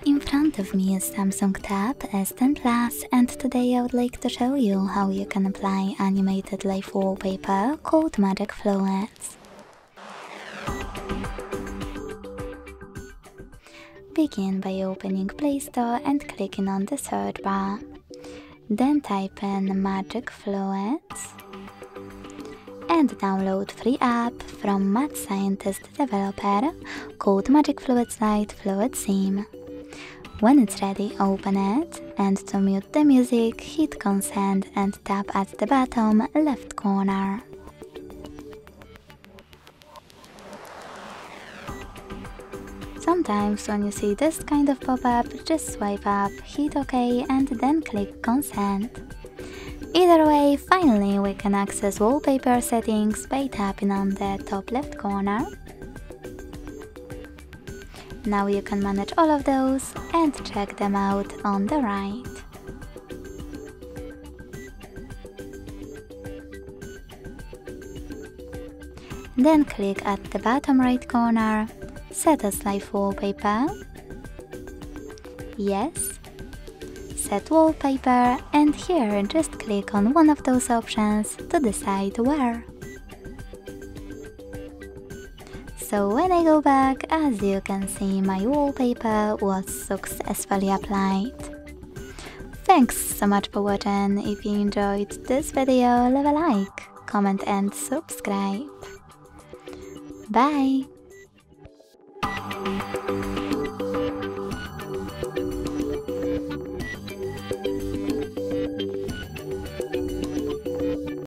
In front of me is Samsung Tab S10 Plus, and today I would like to show you how you can apply animated live wallpaper called Magic Fluids. Begin by opening Play Store and clicking on the search bar. Then type in Magic Fluids and download free app from Mad Scientist developer called Magic Fluids Lite Fluid Theme. When it's ready, open it, and to mute the music, hit consent and tap at the bottom left corner. Sometimes when you see this kind of pop-up, just swipe up, hit OK and then click consent. Either way, finally we can access wallpaper settings by tapping on the top left corner. Now you can manage all of those and check them out on the right. Then click at the bottom right corner, Set as live wallpaper, yes, Set wallpaper, and here just click on one of those options to decide where. So when I go back, as you can see, my wallpaper was successfully applied. Thanks so much for watching. If you enjoyed this video, leave a like, comment and subscribe. Bye!